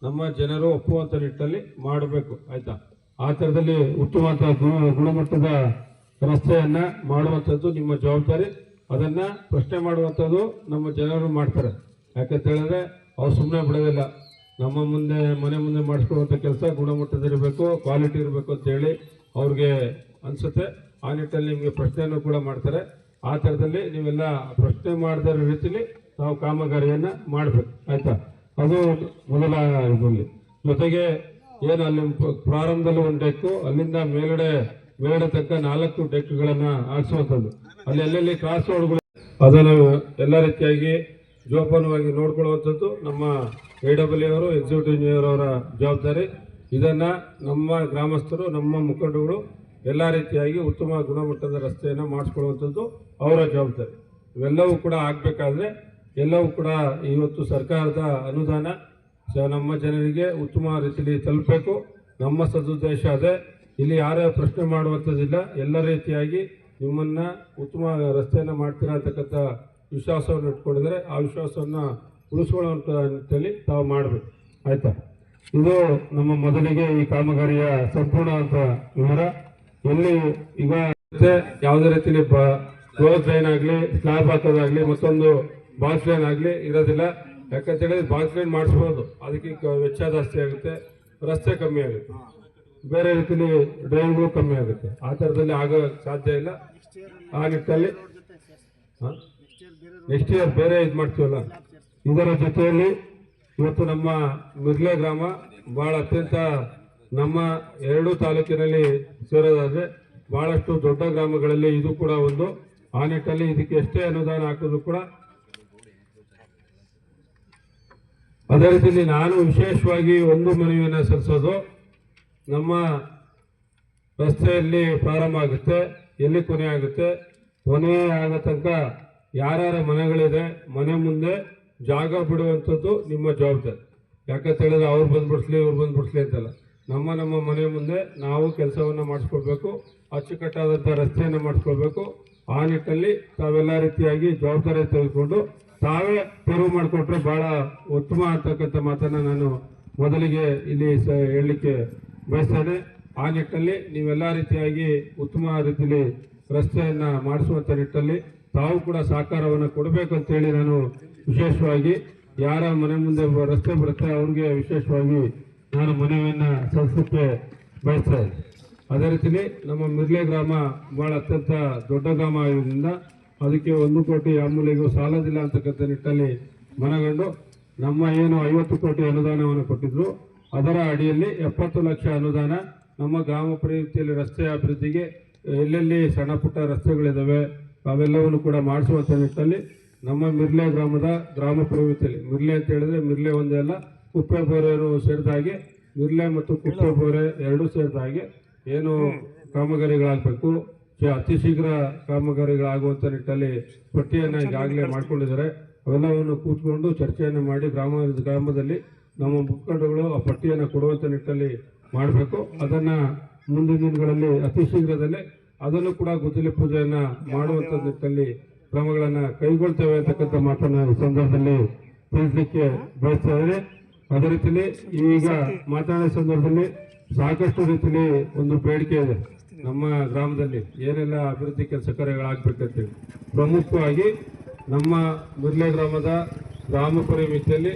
ನಮ್ಮ ಜನರು ಒಪ್ಪುವಂಥ ನಿಟ್ಟಲ್ಲಿ ಮಾಡಬೇಕು. ಆಯ್ತಾ? ಆ ಥರದಲ್ಲಿ ಉತ್ತಮವಾದ ಗುಣಮಟ್ಟದ ರಸ್ತೆಯನ್ನ ಮಾಡುವಂಥದ್ದು ನಿಮ್ಮ ಜವಾಬ್ದಾರಿ. ಅದನ್ನ ಪ್ರಶ್ನೆ ಮಾಡುವಂಥದ್ದು ನಮ್ಮ ಜನರು ಮಾಡ್ತಾರೆ. ಯಾಕಂತ ಹೇಳಿದ್ರೆ ಅವ್ರು ಸುಮ್ಮನೆ ಬಿಡೋದಿಲ್ಲ. ನಮ್ಮ ಮನೆ ಮುಂದೆ ಮಾಡಿಸ್ಕೊಳ್ಳುವಂಥ ಕೆಲಸ ಗುಣಮಟ್ಟದಿರಬೇಕು, ಕ್ವಾಲಿಟಿ ಇರಬೇಕು ಅಂತ ಹೇಳಿ ಅವ್ರಿಗೆ ಅನ್ಸುತ್ತೆ. ಆ ನಿಟ್ಟಲ್ಲಿ ನಿಮಗೆ ಪ್ರಶ್ನೆಯನ್ನು ಕೂಡ ಮಾಡ್ತಾರೆ. ಆ ಥರದಲ್ಲಿ ನೀವೆಲ್ಲ ಪ್ರಶ್ನೆ ಮಾಡದ ರೀತಿಯಲ್ಲಿ ನಾವು ಕಾಮಗಾರಿಯನ್ನ ಮಾಡಬೇಕು. ಆಯ್ತಾ? ಅದು ಮೊದಲ ಇದರಲ್ಲಿ. ಜೊತೆಗೆ ಏನು ಅಲ್ಲಿ ಪ್ರಾರಂಭದಲ್ಲಿ ಒಂದು ಡೆಕ್ಕು, ಅಲ್ಲಿಂದ ಮೇಲ್ಗಡೆ ತನಕ 4 ಡೆಕ್ಗಳನ್ನ ಹಾಕ್ಸುವಂಥದ್ದು. ಅಲ್ಲಿ ಎಲ್ಲೆಲ್ಲಿ ಕ್ರಾಸ್ ರೋಡ್ಗಳು ಅದನ್ನು ಎಲ್ಲ ರೀತಿಯಾಗಿ ಜೋಪಾನವಾಗಿ ನೋಡ್ಕೊಳ್ಳುವಂಥದ್ದು ನಮ್ಮ AWE ಅವರು ಎಕ್ಸಿಕ್ಯೂಟಿವ್ ಇಂಜಿನಿಯರ್ ಅವರ ಜವಾಬ್ದಾರಿ. ಇದನ್ನ ನಮ್ಮ ಗ್ರಾಮಸ್ಥರು ನಮ್ಮ ಮುಖಂಡಗಳು ಎಲ್ಲ ರೀತಿಯಾಗಿ ಉತ್ತಮ ಗುಣಮಟ್ಟದ ರಸ್ತೆಯನ್ನು ಮಾಡಿಸ್ಕೊಳ್ಳುವಂಥದ್ದು ಅವರ ಜವಾಬ್ದಾರಿ. ಇವೆಲ್ಲವೂ ಕೂಡ ಆಗಬೇಕಾದ್ರೆ ಎಲ್ಲವೂ ಕೂಡ ಇವತ್ತು ಸರ್ಕಾರದ ಅನುದಾನ ನಮ್ಮ ಜನರಿಗೆ ಉತ್ತಮ ರೀತಿಯಲ್ಲಿ ತಲುಪಬೇಕು. ನಮ್ಮ ಸದುದ್ದೇಶ ಅದೇ. ಇಲ್ಲಿ ಯಾರೇ ಪ್ರಶ್ನೆ ಮಾಡುವಂಥದ್ದಿಲ್ಲ. ಎಲ್ಲ ರೀತಿಯಾಗಿ ನಿಮ್ಮನ್ನ ಉತ್ತಮ ರಸ್ತೆಯನ್ನು ಮಾಡ್ತೀರಾ ಅಂತಕ್ಕಂಥ ವಿಶ್ವಾಸವನ್ನು ಇಟ್ಕೊಂಡಿದ್ದಾರೆ. ಆ ವಿಶ್ವಾಸವನ್ನು ಉಳಿಸ್ಕೊಳ್ಳುವಂಥ ನಿಟ್ಟಿನಲ್ಲಿ ತಾವು ಮಾಡಬೇಕು. ಆಯ್ತಾ? ಇದು ನಮ್ಮ ಮೊದಲಿಗೆ ಈ ಕಾಮಗಾರಿಯ ಸಂಪೂರ್ಣ ಅಂತ ವಿವರ. ಎಲ್ಲಿ ಈಗ ಯಾವುದೇ ರೀತಿಯಲ್ಲಿ ಕ್ಲೋಸ್ ಲೈನ್ ಆಗಲಿ, ಸ್ಲ್ಯಾಬ್ ಹಾಕೋದಾಗ್ಲಿ, ಮತ್ತೊಂದು ಬಾಕ್ಸ್ ಲೈನ್ ಆಗಲಿ ಇರೋದಿಲ್ಲ. ಯಾಕಂತ ಹೇಳಿದ್ರೆ ಬಾಕ್ಸ್ ಲೈನ್ ಮಾಡಿಸ್ಬೋದು, ಅದಕ್ಕೆ ವೆಚ್ಚ ಜಾಸ್ತಿ ಆಗುತ್ತೆ, ರಸ್ತೆ ಕಮ್ಮಿ ಆಗುತ್ತೆ, ಬೇರೆ ರೀತಿಯಲ್ಲಿ ಡ್ರೈನ್ಗಳು ಕಮ್ಮಿ ಆಗುತ್ತೆ. ಆ ಥರದಲ್ಲಿ ಆಗೋ ಸಾಧ್ಯ ಇಲ್ಲ. ಆ ನಿಟ್ಟಲ್ಲಿ ನೆಕ್ಸ್ಟ್ ಇಯರ್ ಬೇರೆ ಇದು ಮಾಡ್ತೀವಲ್ಲ. ಇದರ ಜೊತೆಯಲ್ಲಿ ಇವತ್ತು ನಮ್ಮ ಮಿರ್ಲೆ ಗ್ರಾಮ ಬಹಳ ಅತ್ಯಂತ ನಮ್ಮ 2 ತಾಲೂಕಿನಲ್ಲಿ ಸೇರೋದಾದ್ರೆ ಬಹಳಷ್ಟು ದೊಡ್ಡ ಗ್ರಾಮಗಳಲ್ಲಿ ಇದು ಕೂಡ ಒಂದು. ಆ ನಿಟ್ಟಲ್ಲಿ ಇದಕ್ಕೆ ಎಷ್ಟೇ ಅನುದಾನ ಹಾಕೋದು ಕೂಡ. ಅದೇ ರೀತಿಯಲ್ಲಿ ನಾನು ವಿಶೇಷವಾಗಿ ಒಂದು ಮನವಿಯನ್ನು ಸಲ್ಲಿಸೋದು, ನಮ್ಮ ರಸ್ತೆಯಲ್ಲಿ ಪ್ರಾರಂಭ ಆಗುತ್ತೆ, ಎಲ್ಲಿ ಕೊನೆ ಆಗುತ್ತೆ, ಕೊನೆ ಆಗೋ ತನಕ ಯಾರ್ಯಾರ ಮನೆಗಳಿದೆ ಮನೆ ಮುಂದೆ ಜಾಗ ಬಿಡುವಂಥದ್ದು ನಿಮ್ಮ ಜವಾಬ್ದಾರಿ. ಯಾಕಂತ ಹೇಳಿದ್ರೆ ಅವ್ರು ಬಂದ್ಬಿಡ್ಸ್ಲಿ ಇವ್ರು ಬಂದ್ಬಿಡ್ಸ್ಲಿ ಅಂತಲ್ಲ. ನಮ್ಮ ಮನೆ ಮುಂದೆ ನಾವು ಕೆಲಸವನ್ನು ಮಾಡಿಸ್ಕೊಳ್ಬೇಕು, ಅಚ್ಚುಕಟ್ಟಾದಂಥ ರಸ್ತೆಯನ್ನು ಮಾಡಿಸ್ಕೊಳ್ಬೇಕು. ಆ ನಿಟ್ಟಲ್ಲಿ ತಾವೆಲ್ಲ ರೀತಿಯಾಗಿ ಜವಾಬ್ದಾರಿ ತೆಗೆದುಕೊಂಡು ತಾವೇ ತೆರವು ಮಾಡಿಕೊಟ್ರೆ ಬಹಳ ಉತ್ತಮ ಅಂತಕ್ಕಂಥ ಮಾತನ್ನು ನಾನು ಮೊದಲಿಗೆ ಇಲ್ಲಿ ಹೇಳಲಿಕ್ಕೆ ಬಯಸ್ತೇನೆ. ಆ ನಿಟ್ಟಲ್ಲಿ ನೀವೆಲ್ಲ ರೀತಿಯಾಗಿ ಉತ್ತಮ ರೀತಿಯಲ್ಲಿ ರಸ್ತೆಯನ್ನು ಮಾಡಿಸುವಂಥ ನಿಟ್ಟಲ್ಲಿ ತಾವು ಕೂಡ ಸಹಕಾರವನ್ನು ಕೊಡಬೇಕು ಅಂತೇಳಿ ನಾನು ವಿಶೇಷವಾಗಿ ಯಾರ ಮನೆ ಮುಂದೆ ರಸ್ತೆ ಬರುತ್ತೆ ಅವ್ರಿಗೆ ವಿಶೇಷವಾಗಿ ನಾನು ಮನವಿಯನ್ನು ಸಲ್ಲಿಸಲಿಕ್ಕೆ ಬಯಸ್ತಾ ಇದ್ದೆ. ಅದೇ ರೀತಿಯಲ್ಲಿ ನಮ್ಮ ಮಿರ್ಲೆ ಗ್ರಾಮ ಬಹಳ ಅತ್ಯಂತ ದೊಡ್ಡ ಗ್ರಾಮ ಆಗಿರೋದ್ರಿಂದ ಅದಕ್ಕೆ 1 ಕೋಟಿ ಆಮೂಲೆಗೂ ಸಾಲದಿಲ್ಲ ಅಂತಕ್ಕಂಥ ನಿಟ್ಟಲ್ಲಿ ಮನಗಂಡು ನಮ್ಮ ಏನು 50 ಕೋಟಿ ಅನುದಾನವನ್ನು ಕೊಟ್ಟಿದ್ರು ಅದರ ಅಡಿಯಲ್ಲಿ 70 ಲಕ್ಷ ಅನುದಾನ ನಮ್ಮ ಗ್ರಾಮ ಪ್ರವೃತ್ತಿಯಲ್ಲಿ ರಸ್ತೆ ಅಭಿವೃದ್ಧಿಗೆ ಎಲ್ಲೆಲ್ಲಿ ಸಣ್ಣ ಪುಟ್ಟ ರಸ್ತೆಗಳಿದ್ದಾವೆ ಅವೆಲ್ಲವನ್ನು ಕೂಡ ಮಾಡಿಸುವಂಥ ನಿಟ್ಟಲ್ಲಿ ನಮ್ಮ ಮಿರ್ಲೆ ಗ್ರಾಮದ ಗ್ರಾಮ ಪ್ರವೃತ್ತಿಯಲ್ಲಿ, ಮಿರ್ಲೆ ಅಂತ ಹೇಳಿದ್ರೆ ಮಿರ್ಲೆ ಒಂದೇ ಅಲ್ಲ, ಕುಪ್ಪೆ ಬೋರೆಯನ್ನು ಸೇರಿದ ಹಾಗೆ ಮಿರ್ಲೆ ಮತ್ತು ಕುಪ್ಪೆ ಬೋರೆ ಎರಡೂ ಸೇರಿದ ಹಾಗೆ ಏನು ಕಾಮಗಾರಿಗಳಾಗಬೇಕು, ಅತಿ ಶೀಘ್ರ ಕಾಮಗಾರಿಗಳಾಗುವಂಥ ನಿಟ್ಟಲ್ಲಿ ಪಟ್ಟಿಯನ್ನು ಈಗಾಗಲೇ ಮಾಡ್ಕೊಂಡಿದ್ದಾರೆ. ಅವೆಲ್ಲವನ್ನು ಕೂತ್ಕೊಂಡು ಚರ್ಚೆಯನ್ನು ಮಾಡಿ ಗ್ರಾಮದಲ್ಲಿ ನಮ್ಮ ಮುಖಂಡಗಳು ಆ ಪಟ್ಟಿಯನ್ನು ಕೊಡುವಂಥ ನಿಟ್ಟಲ್ಲಿ ಮಾಡಬೇಕು. ಅದನ್ನು ಮುಂದಿನ ದಿನಗಳಲ್ಲಿ ಅತಿ ಶೀಘ್ರದಲ್ಲೇ ಅದನ್ನು ಕೂಡ ಗುದ್ದಲಿ ಪೂಜೆಯನ್ನು ಮಾಡುವಂಥ ನಿಟ್ಟಲ್ಲಿ ಕ್ರಮಗಳನ್ನು ಕೈಗೊಳ್ತೇವೆ ಅಂತಕ್ಕಂಥ ಮಾತನ್ನು ಈ ಸಂದರ್ಭದಲ್ಲಿ ತಿಳಿಸಲಿಕ್ಕೆ ಬಯಸ್ತಾ ಇದ್ದಾರೆ. ಅದೇ ರೀತಿಯಲ್ಲಿ ಈಗ ಮಾತನಾಡೋ ಸಂದರ್ಭದಲ್ಲಿ ಸಾಕಷ್ಟು ರೀತಿಯಲ್ಲಿ ಒಂದು ಬೇಡಿಕೆ ಇದೆ ನಮ್ಮ ಗ್ರಾಮದಲ್ಲಿ ಏನೆಲ್ಲ ಅಭಿವೃದ್ಧಿ ಕೆಲಸ ಕಾರ್ಯಗಳಾಗಬೇಕಂತೇಳಿ. ಪ್ರಮುಖವಾಗಿ ನಮ್ಮ ಮಿರ್ಲೆ ಗ್ರಾಮದ ಗ್ರಾಮ ಪರಿಮಿತಿಯಲ್ಲಿ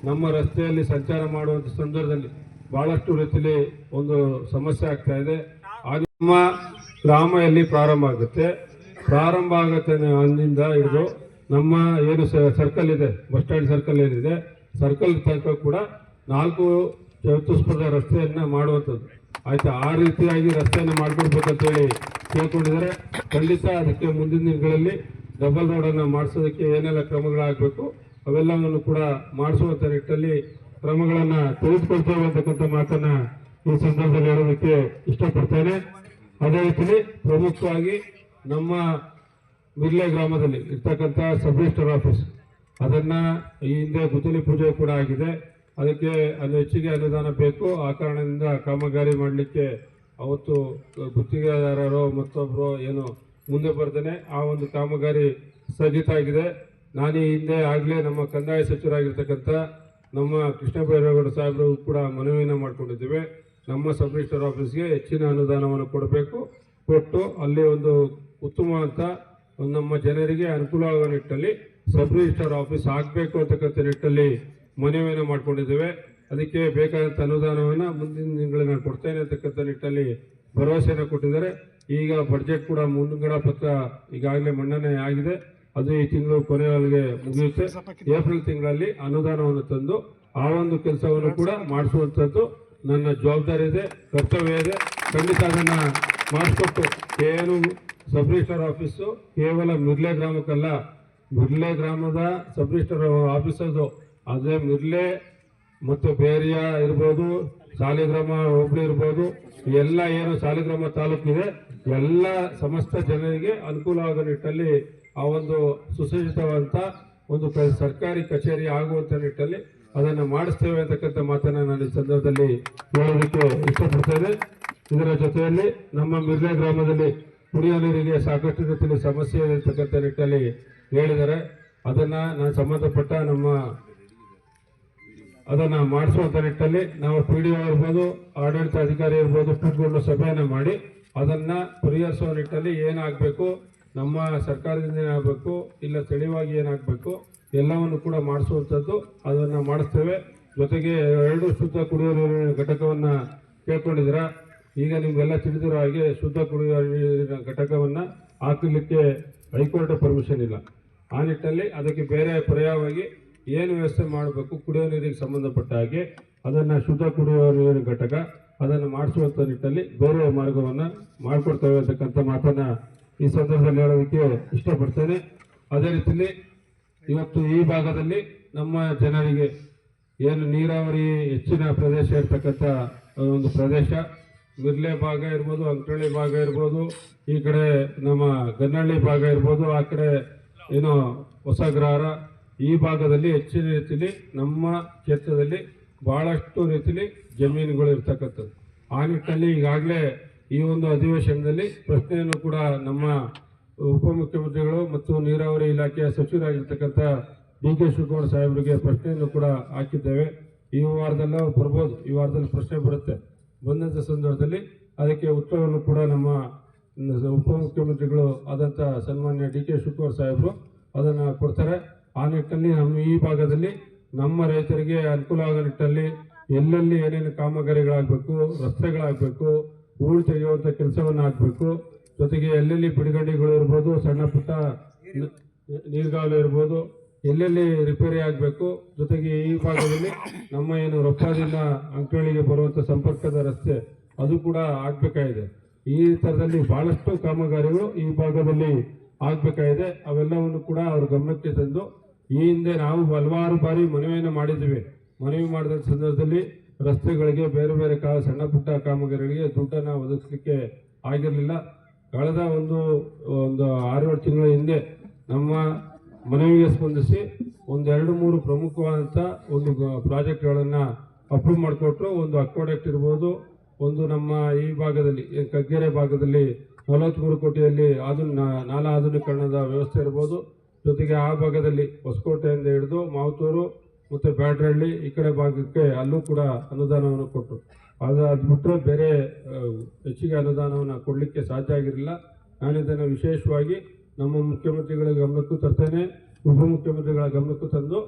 ನಮ್ಮ ರಸ್ತೆಯಲ್ಲಿ ಸಂಚಾರ ಮಾಡುವಂಥ ಸಂದರ್ಭದಲ್ಲಿ ಬಹಳಷ್ಟು ರೀತಿಯಲ್ಲಿ ಒಂದು ಸಮಸ್ಯೆ ಆಗ್ತಾ ಇದೆ. ನಮ್ಮ ಗ್ರಾಮ ಎಲ್ಲಿ ಪ್ರಾರಂಭ ಆಗುತ್ತೆ ಅಂದಿಂದ ಹಿಡಿದು ನಮ್ಮ ಏನು ಸರ್ಕಲ್ ಇದೆ, ಬಸ್ ಸ್ಟ್ಯಾಂಡ್ ಸರ್ಕಲ್ ಏನಿದೆ, ಸರ್ಕಲ್ ತನಕ ಕೂಡ 4 ಚತುಷ್ಪಥ ರಸ್ತೆಯನ್ನ ಮಾಡುವಂಥದ್ದು ಆಯ್ತಾ. ಆ ರೀತಿಯಾಗಿ ರಸ್ತೆಯನ್ನು ಮಾಡ್ಕೊಡ್ಬೇಕಂತೇಳಿ ಕೇಳ್ಕೊಂಡಿದ್ದಾರೆ. ಖಂಡಿತ ಅದಕ್ಕೆ ಮುಂದಿನ ದಿನಗಳಲ್ಲಿ ಡಬಲ್ ರೋಡನ್ನು ಮಾಡಿಸೋದಕ್ಕೆ ಏನೆಲ್ಲ ಕ್ರಮಗಳಾಗಬೇಕು ಅವೆಲ್ಲವನ್ನು ಕೂಡ ಮಾಡಿಸುವಂಥ ನಿಟ್ಟಲ್ಲಿ ಕ್ರಮಗಳನ್ನು ತೆಗೆದುಕೊಳ್ತೇವೆ ಅಂತಕ್ಕಂಥ ಮಾತನ್ನ ಈ ಸಂದರ್ಭದಲ್ಲಿ ಹೇಳೋದಕ್ಕೆ ಇಷ್ಟಪಡ್ತೇನೆ. ಅದೇ ರೀತಿ ಪ್ರಮುಖವಾಗಿ ನಮ್ಮ ಮಿರ್ಲೆ ಗ್ರಾಮದಲ್ಲಿ ಇರ್ತಕ್ಕಂಥ ಸಬ್ ರಿಜಿಸ್ಟರ್ ಆಫೀಸ್ ಅದನ್ನ ಈ ಹಿಂದೆ ಗುದ್ದಲಿ ಪೂಜೆ ಕೂಡ ಆಗಿದೆ. ಅದಕ್ಕೆ ಅದು ಹೆಚ್ಚಿಗೆ ಅನುದಾನ ಬೇಕು. ಆ ಕಾರಣದಿಂದ ಕಾಮಗಾರಿ ಮಾಡಲಿಕ್ಕೆ ಅವತ್ತು ಗುತ್ತಿಗೆದಾರರು ಮತ್ತೊಬ್ಬರು ಏನು ಮುಂದೆ ಬರ್ತಾನೆ ಆ ಒಂದು ಕಾಮಗಾರಿ ಸ್ಥಗಿತ ಆಗಿದೆ. ನಾನು ಈ ಹಿಂದೆ ಆಗಲೇ ನಮ್ಮ ಕಂದಾಯ ಸಚಿವರಾಗಿರ್ತಕ್ಕಂಥ ನಮ್ಮ ಕೃಷ್ಣ ಬೈರೇಗೌಡ ಸಾಹೇಬರು ಕೂಡ ಮನವಿಯನ್ನು ಮಾಡಿಕೊಂಡಿದ್ದೇವೆ. ನಮ್ಮ ಸಬ್ ರಿಜಿಸ್ಟರ್ ಆಫೀಸ್ಗೆ ಹೆಚ್ಚಿನ ಅನುದಾನವನ್ನು ಕೊಟ್ಟು ಅಲ್ಲಿ ಒಂದು ಉತ್ತಮವಾದ ನಮ್ಮ ಜನರಿಗೆ ಅನುಕೂಲವಾಗುವ ನಿಟ್ಟಲ್ಲಿ ಸಬ್ ರಿಜಿಸ್ಟರ್ ಆಫೀಸ್ ಆಗಬೇಕು ಅಂತಕ್ಕಂಥ ನಿಟ್ಟಲ್ಲಿ ಮನವಿಯನ್ನು ಮಾಡಿಕೊಂಡಿದ್ದೇವೆ. ಅದಕ್ಕೆ ಬೇಕಾದಂಥ ಅನುದಾನವನ್ನು ಮುಂದಿನ ದಿನಗಳಲ್ಲಿ ನಾನು ಕೊಡ್ತೇನೆ ಅಂತಕ್ಕಂಥ ನಿಟ್ಟಲ್ಲಿ ಭರವಸೆಯನ್ನು ಕೊಟ್ಟಿದ್ದಾರೆ. ಈಗ ಬಡ್ಜೆಟ್ ಕೂಡ ಮುಂಗಡ ಪತ್ರ ಈಗಾಗಲೇ ಮಂಡನೆ ಆಗಿದೆ. ಅದು ಈ ತಿಂಗಳು ಕೊನೆಯವರೆಗೆ ಮುಗಿಯುತ್ತೆ. ಏಪ್ರಿಲ್ ತಿಂಗಳಲ್ಲಿ ಅನುದಾನವನ್ನು ತಂದು ಆ ಒಂದು ಕೆಲಸವನ್ನು ಕೂಡ ಮಾಡಿಸುವಂಥದ್ದು ನನ್ನ ಜವಾಬ್ದಾರಿ ಇದೆ, ಕರ್ತವ್ಯ ಇದೆ. ಖಂಡಿತ ಅದನ್ನು ಮಾಡಿಸ್ಕೊಟ್ಟು ಏನು ಸಬ್ ರಿಜಿಸ್ಟರ್ ಆಫೀಸು ಕೇವಲ ಮಿರ್ಲೆ ಗ್ರಾಮಕ್ಕಲ್ಲ, ಮಿರ್ಲೆ ಗ್ರಾಮದ ಸಬ್ ರಿಜಿಸ್ಟರ್ ಆಫೀಸ್ ಅದು. ಅದೇ ಮಿರ್ಲೆ ಮತ್ತು ಬೇರಿಯ ಇರ್ಬೋದು, ಸಾಲಿಗ್ರಾಮ ಹೋಬಳಿ ಇರ್ಬೋದು, ಎಲ್ಲ ಏನು ಸಾಲಿಗ್ರಾಮ ತಾಲೂಕಿದೆ ಎಲ್ಲ ಸಮಸ್ತ ಜನರಿಗೆ ಅನುಕೂಲವಾಗುವ ನಿಟ್ಟಲ್ಲಿ ಆ ಒಂದು ಸುಸಜ್ಜಿತವಾದಂಥ ಒಂದು ಸರ್ಕಾರಿ ಕಚೇರಿ ಆಗುವಂಥ ನಿಟ್ಟಲ್ಲಿ ಅದನ್ನು ಮಾಡಿಸ್ತೇವೆ ಅಂತಕ್ಕಂಥ ಮಾತನ್ನು ನಾನು ಈ ಸಂದರ್ಭದಲ್ಲಿ ಹೇಳೋದಕ್ಕೆ ಇಷ್ಟಪಡ್ತೇನೆ. ಇದರ ಜೊತೆಯಲ್ಲಿ ನಮ್ಮ ಮಿರ್ಲೆ ಗ್ರಾಮದಲ್ಲಿ ಕುಡಿಯುವ ನೀರಿಗೆ ಸಾಕಷ್ಟು ರೀತಿಯಲ್ಲಿ ಸಮಸ್ಯೆ ಇದೆ ಅಂತಕ್ಕಂಥ ನಿಟ್ಟಲ್ಲಿ ಹೇಳಿದ್ದಾರೆ. ಅದನ್ನು ನಾನು ಸಂಬಂಧಪಟ್ಟ ಅದನ್ನು ಮಾಡಿಸುವಂಥ ನಿಟ್ಟಲ್ಲಿ ನಾವು PDO ಇರ್ಬೋದು, ಆಡಳಿತ ಅಧಿಕಾರಿ ಇರ್ಬೋದು, ಕೂತ್ಕೊಂಡು ಸಭೆಯನ್ನು ಮಾಡಿ ಅದನ್ನು ಪರಿಹರಿಸುವ ನಿಟ್ಟಲ್ಲಿ ಏನಾಗಬೇಕು, ನಮ್ಮ ಸರ್ಕಾರದಿಂದ ಏನಾಗಬೇಕು, ಇಲ್ಲ ಸ್ಥಳೀಯವಾಗಿ ಏನಾಗಬೇಕು ಎಲ್ಲವನ್ನು ಕೂಡ ಮಾಡಿಸುವಂಥದ್ದು ಅದನ್ನು ಮಾಡಿಸ್ತೇವೆ. ಜೊತೆಗೆ 2 ಶುದ್ಧ ಕುಡಿಯುವ ನೀರಿನ ಘಟಕವನ್ನು ಕೇಳ್ಕೊಂಡಿದ್ದೀರಾ. ಈಗ ನಿಮಗೆಲ್ಲ ತಿಳಿದಿರೋ ಹಾಗೆ ಶುದ್ಧ ಕುಡಿಯುವ ನೀರಿನ ಘಟಕವನ್ನು ಹಾಕಲಿಕ್ಕೆ ಹೈಕೋರ್ಟ್ ಪರ್ಮಿಷನ್ ಇಲ್ಲ. ಆ ನಿಟ್ಟಲ್ಲಿ ಅದಕ್ಕೆ ಬೇರೆ ಪರ್ಯಾಯವಾಗಿ ಏನು ವ್ಯವಸ್ಥೆ ಮಾಡಬೇಕು ಕುಡಿಯುವ ನೀರಿಗೆ ಸಂಬಂಧಪಟ್ಟ ಹಾಗೆ ಅದನ್ನು ಶುದ್ಧ ಕುಡಿಯುವ ನೀರಿನ ಘಟಕ ಅದನ್ನು ಮಾಡಿಸುವಂಥ ನಿಟ್ಟಲ್ಲಿ ಬೇರೆ ಮಾರ್ಗವನ್ನು ಮಾಡಿಕೊಡ್ತೇವೆ ಅಂತಕ್ಕಂಥ ಮಾತನ್ನು ಈ ಸಂದರ್ಭದಲ್ಲಿ ಹೇಳೋದಕ್ಕೆ ಇಷ್ಟಪಡ್ತೇನೆ. ಅದೇ ರೀತಿಯಲ್ಲಿ ಇವತ್ತು ಈ ಭಾಗದಲ್ಲಿ ನಮ್ಮ ಜನರಿಗೆ ಏನು ನೀರಾವರಿ ಹೆಚ್ಚಿನ ಪ್ರದೇಶ ಇರ್ತಕ್ಕಂಥ ಒಂದು ಪ್ರದೇಶ ಮಿರ್ಲೆ ಭಾಗ ಇರ್ಬೋದು, ಅಂಕನಹಳ್ಳಿ ಭಾಗ ಇರ್ಬೋದು, ಈ ಕಡೆ ನಮ್ಮ ಗನ್ನಹಳ್ಳಿ ಭಾಗ ಇರ್ಬೋದು, ಆ ಕಡೆ ಏನು ಹೊಸಗ್ರಹಾರ ಈ ಭಾಗದಲ್ಲಿ ಹೆಚ್ಚಿನ ರೀತಿಯಲ್ಲಿ ನಮ್ಮ ಕ್ಷೇತ್ರದಲ್ಲಿ ಬಹಳಷ್ಟು ರೀತಿಯಲ್ಲಿ ಜಮೀನುಗಳು ಇರ್ತಕ್ಕಂಥದ್ದು. ಆ ನಿಟ್ಟಿನಲ್ಲಿ ಈಗಾಗಲೇ ಈ ಒಂದು ಅಧಿವೇಶನದಲ್ಲಿ ಪ್ರಶ್ನೆಯನ್ನು ಕೂಡ ನಮ್ಮ ಉಪಮುಖ್ಯಮಂತ್ರಿಗಳು ಮತ್ತು ನೀರಾವರಿ ಇಲಾಖೆಯ ಸಚಿವರಾಗಿರ್ತಕ್ಕಂಥ DK ಶಿವಕುಮಾರ್ ಸಾಹೇಬರಿಗೆ ಪ್ರಶ್ನೆಯನ್ನು ಕೂಡ ಹಾಕಿದ್ದೇವೆ. ಈ ವಾರದಲ್ಲ ಬರ್ಬೋದು, ಈ ವಾರದಲ್ಲಿ ಪ್ರಶ್ನೆ ಬರುತ್ತೆ. ಬಂದಂಥ ಸಂದರ್ಭದಲ್ಲಿ ಅದಕ್ಕೆ ಉತ್ತರವನ್ನು ಕೂಡ ನಮ್ಮ ಉಪಮುಖ್ಯಮಂತ್ರಿಗಳು ಆದಂಥ ಸನ್ಮಾನ್ಯ DK ಶಿವಕುಮಾರ್ ಸಾಹೇಬರು ಅದನ್ನು ಕೊಡ್ತಾರೆ. ಆ ನಿಟ್ಟಿನಲ್ಲಿ ನಮ್ಮ ಈ ಭಾಗದಲ್ಲಿ ನಮ್ಮ ರೈತರಿಗೆ ಅನುಕೂಲ ಆಗೋ ನಿಟ್ಟಲ್ಲಿ ಎಲ್ಲೆಲ್ಲಿ ಏನೇನು ಕಾಮಗಾರಿಗಳಾಗಬೇಕು, ರಸ್ತೆಗಳಾಗಬೇಕು, ಹೂಳು ತೆಗೆಯುವಂಥ ಕೆಲಸವನ್ನು ಆಗಬೇಕು, ಜೊತೆಗೆ ಎಲ್ಲೆಲ್ಲಿ ಬಿಡುಗಡೆಗಳು ಇರ್ಬೋದು, ಸಣ್ಣ ಪುಟ್ಟ ನೀರ್ಗಾವಲು ಇರ್ಬೋದು, ಎಲ್ಲೆಲ್ಲಿ ರಿಪೇರಿ ಆಗಬೇಕು, ಜೊತೆಗೆ ಈ ಭಾಗದಲ್ಲಿ ನಮ್ಮ ಏನು ರೊಕ್ಕದಿಂದ ಅಂಕನಹಳ್ಳಿಗೆ ಬರುವಂಥ ಸಂಪರ್ಕದ ರಸ್ತೆ ಅದು ಕೂಡ ಆಗಬೇಕಾಗಿದೆ. ಈ ಥರದಲ್ಲಿ ಬಹಳಷ್ಟು ಕಾಮಗಾರಿಗಳು ಈ ಭಾಗದಲ್ಲಿ ಆಗಬೇಕಾಗಿದೆ. ಅವೆಲ್ಲವನ್ನು ಕೂಡ ಅವ್ರ ಗಮನಕ್ಕೆ ತಂದು ಈ ಹಿಂದೆ ನಾವು ಹಲವಾರು ಬಾರಿ ಮನವಿಯನ್ನು ಮಾಡಿದ್ದೀವಿ. ಮನವಿ ಮಾಡಿದ ಸಂದರ್ಭದಲ್ಲಿ ರಸ್ತೆಗಳಿಗೆ ಬೇರೆ ಬೇರೆ ಸಣ್ಣ ಪುಟ್ಟ ಕಾಮಗಾರಿಗಳಿಗೆ ದುಡ್ಡನ್ನು ಒದಗಿಸಲಿಕ್ಕೆ ಆಗಿರಲಿಲ್ಲ. ಕಳೆದ ಒಂದು 6-7 ತಿಂಗಳ ಹಿಂದೆ ನಮ್ಮ ಮನವಿಗೆ ಸ್ಪಂದಿಸಿ 1-2-3 ಪ್ರಮುಖವಾದಂಥ ಒಂದು ಪ್ರಾಜೆಕ್ಟ್ಗಳನ್ನು ಅಪ್ರೂವ್ ಮಾಡಿಕೊಟ್ರು. ಒಂದು ಅಕ್ವಾಡಕ್ಟ್ ಇರ್ಬೋದು, ಒಂದು ನಮ್ಮ ಈ ಭಾಗದಲ್ಲಿ ಕಗ್ಗೆರೆ ಭಾಗದಲ್ಲಿ 43 ಕೋಟಿಯಲ್ಲಿ ನಾಲಾ ಆಧುನೀಕರಣದ ವ್ಯವಸ್ಥೆ ಇರ್ಬೋದು, ಜೊತೆಗೆ ಆ ಭಾಗದಲ್ಲಿ ಹೊಸಕೋಟೆಯಿಂದ ಹಿಡಿದು ಮಾವತೂರು ಮತ್ತು ಬ್ಯಾಡ್ರಹಳ್ಳಿ ಈ ಕಡೆ ಭಾಗಕ್ಕೆ ಅಲ್ಲೂ ಕೂಡ ಅನುದಾನವನ್ನು ಕೊಟ್ಟರು. ಅದು ಬಿಟ್ಟರೆ ಬೇರೆ ಹೆಚ್ಚಿಗೆ ಅನುದಾನವನ್ನು ಕೊಡಲಿಕ್ಕೆ ಸಾಧ್ಯ ಆಗಿರಲಿಲ್ಲ. ನಾನು ಇದನ್ನು ವಿಶೇಷವಾಗಿ ನಮ್ಮ ಮುಖ್ಯಮಂತ್ರಿಗಳ ಗಮನಕ್ಕೂ ತರ್ತೇನೆ, ಉಪಮುಖ್ಯಮಂತ್ರಿಗಳ ಗಮನಕ್ಕೂ ತಂದು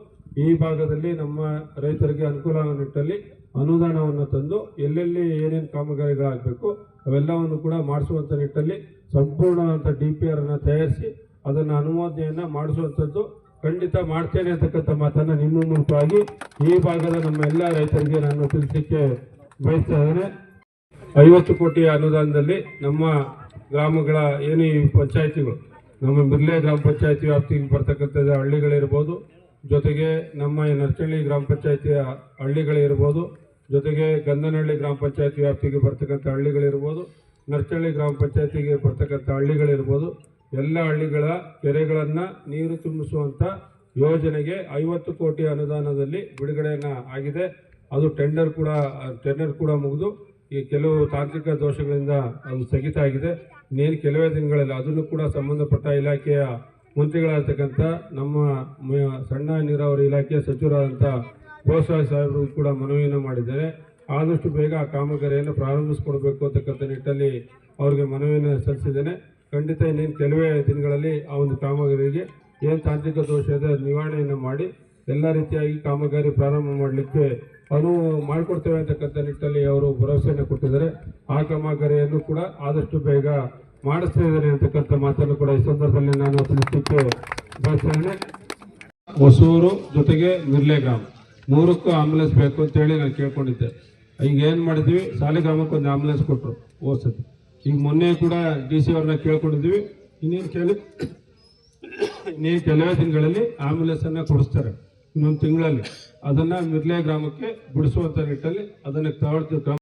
ಈ ಭಾಗದಲ್ಲಿ ನಮ್ಮ ರೈತರಿಗೆ ಅನುಕೂಲ ಆಗೋ ನಿಟ್ಟಲ್ಲಿ ಅನುದಾನವನ್ನು ತಂದು ಎಲ್ಲೆಲ್ಲಿ ಏನೇನು ಕಾಮಗಾರಿಗಳಾಗಬೇಕು ಅವೆಲ್ಲವನ್ನು ಕೂಡ ಮಾಡಿಸುವಂಥ ನಿಟ್ಟಲ್ಲಿ ಸಂಪೂರ್ಣವಾದಂಥ DPR ಅನ್ನು ತಯಾರಿಸಿ ಅದನ್ನು ಅನುಮೋದನೆಯನ್ನು ಮಾಡಿಸುವಂಥದ್ದು ಖಂಡಿತ ಮಾಡ್ತೇನೆ ಅಂತಕ್ಕಂಥ ಮಾತನ್ನು ನಿಮ್ಮ ಮೂಲಕವಾಗಿ ಈ ಭಾಗದ ನಮ್ಮ ಎಲ್ಲ ರೈತರಿಗೆ ನಾನು ತಿಳಿಸಲಿಕ್ಕೆ ಬಯಸ್ತಾ ಇದ್ದೇನೆ. 50 ಕೋಟಿ ಅನುದಾನದಲ್ಲಿ ನಮ್ಮ ಗ್ರಾಮಗಳ ಏನು ಈ ಪಂಚಾಯಿತಿಗಳು, ನಮ್ಮ ಮಿರ್ಲೆ ಗ್ರಾಮ ಪಂಚಾಯಿತಿ ವ್ಯಾಪ್ತಿಗೆ ಬರ್ತಕ್ಕಂಥ ಹಳ್ಳಿಗಳಿರ್ಬೋದು, ಜೊತೆಗೆ ನಮ್ಮ ಈ ನರ್ಚಳ್ಳಿ ಗ್ರಾಮ ಪಂಚಾಯಿತಿಯ ಹಳ್ಳಿಗಳಿರ್ಬೋದು, ಜೊತೆಗೆ ಗಂಧನಹಳ್ಳಿ ಗ್ರಾಮ ಪಂಚಾಯಿತಿ ವ್ಯಾಪ್ತಿಗೆ ಬರ್ತಕ್ಕಂಥ ಹಳ್ಳಿಗಳಿರ್ಬೋದು, ನರ್ಚಳ್ಳಿ ಗ್ರಾಮ ಪಂಚಾಯಿತಿಗೆ ಬರ್ತಕ್ಕಂಥ ಹಳ್ಳಿಗಳಿರ್ಬೋದು, ಎಲ್ಲ ಹಳ್ಳಿಗಳ ಕೆರೆಗಳನ್ನು ನೀರು ತುಂಬಿಸುವಂಥ ಯೋಜನೆಗೆ 50 ಕೋಟಿ ಅನುದಾನದಲ್ಲಿ ಬಿಡುಗಡೆಯನ್ನು ಆಗಿದೆ. ಅದು ಟೆಂಡರ್ ಕೂಡ ಮುಗಿದು ಈ ಕೆಲವು ತಾಂತ್ರಿಕ ದೋಷಗಳಿಂದ ಅದು ಸ್ಥಗಿತ ಆಗಿದೆ. ಇನ್ನೇನು ಕೆಲವೇ ದಿನಗಳಲ್ಲಿ ಅದನ್ನು ಕೂಡ ಸಂಬಂಧಪಟ್ಟ ಇಲಾಖೆಯ ಮಂತ್ರಿಗಳಾಗಿರ್ತಕ್ಕಂಥ ನಮ್ಮ ಸಣ್ಣ ನೀರಾವರಿ ಇಲಾಖೆಯ ಸಚಿವರಾದಂಥ ಬೋಸರಾಜ್ ಸಾಹೇಬರು ಕೂಡ ಮನವಿಯನ್ನು ಮಾಡಿದ್ದಾರೆ. ಆದಷ್ಟು ಬೇಗ ಆ ಕಾಮಗಾರಿಯನ್ನು ಪ್ರಾರಂಭಿಸಿಕೊಡ್ಬೇಕು ಅಂತಕ್ಕಂಥ ನಿಟ್ಟಲ್ಲಿ ಅವರಿಗೆ ಮನವಿಯನ್ನು ಸಲ್ಲಿಸಿದ್ದೇನೆ. ಖಂಡಿತ ಇನ್ನೇನು ಕೆಲವೇ ದಿನಗಳಲ್ಲಿ ಆ ಒಂದು ಕಾಮಗಾರಿಗೆ ಏನು ತಾಂತ್ರಿಕ ದೋಷ ಇದೆ ನಿವಾರಣೆಯನ್ನು ಮಾಡಿ ಎಲ್ಲ ರೀತಿಯಾಗಿ ಕಾಮಗಾರಿ ಪ್ರಾರಂಭ ಮಾಡಲಿಕ್ಕೆ ಅನುವು ಮಾಡಿಕೊಡ್ತೇವೆ ಅಂತಕ್ಕಂಥ ನಿಟ್ಟಲ್ಲಿ ಅವರು ಭರವಸೆಯನ್ನು ಕೊಟ್ಟಿದ್ದಾರೆ. ಆ ಕಾಮಗಾರಿಯನ್ನು ಕೂಡ ಆದಷ್ಟು ಬೇಗ ಮಾಡಿಸ್ತಾ ಇದ್ದಾರೆ ಅಂತಕ್ಕಂಥ ಮಾತನ್ನು ಕೂಡ ಈ ಸಂದರ್ಭದಲ್ಲಿ ನಾನು ತಿಳಿಸಲಿಕ್ಕೆ ಬಯಸ್ತೇನೆ. ಹೊಸೂರು ಜೊತೆಗೆ ಮಿರ್ಲೆ ಗ್ರಾಮ 3ಕ್ಕೂ ಆಂಬುಲೆನ್ಸ್ ಬೇಕು ಅಂತೇಳಿ ನಾನು ಕೇಳ್ಕೊಂಡಿದ್ದೆ. ಈಗ ಏನು ಮಾಡಿದ್ವಿ, ಸಾಲಿಗ್ರಾಮಕ್ಕೆ ಒಂದು ಆಂಬುಲೆನ್ಸ್ ಕೊಟ್ಟರು ಓದ್ಸತಿ. ಈಗ ಮೊನ್ನೆ ಕೂಡ DC ಅವ್ರನ್ನ ಕೇಳ್ಕೊಂಡಿದ್ವಿ. ಇನ್ನೇನು ಕೆಲವೇ ದಿನಗಳಲ್ಲಿ ಆಂಬುಲೆನ್ಸನ್ನು ಕೊಡಿಸ್ತಾರೆ, ಇನ್ನೊಂದು ತಿಂಗಳಲ್ಲಿ ಅದನ್ನು ಮಿರ್ಲೆ ಗ್ರಾಮಕ್ಕೆ ಬಿಡಿಸುವಂಥ ನಿಟ್ಟಲ್ಲಿ ಅದನ್ನು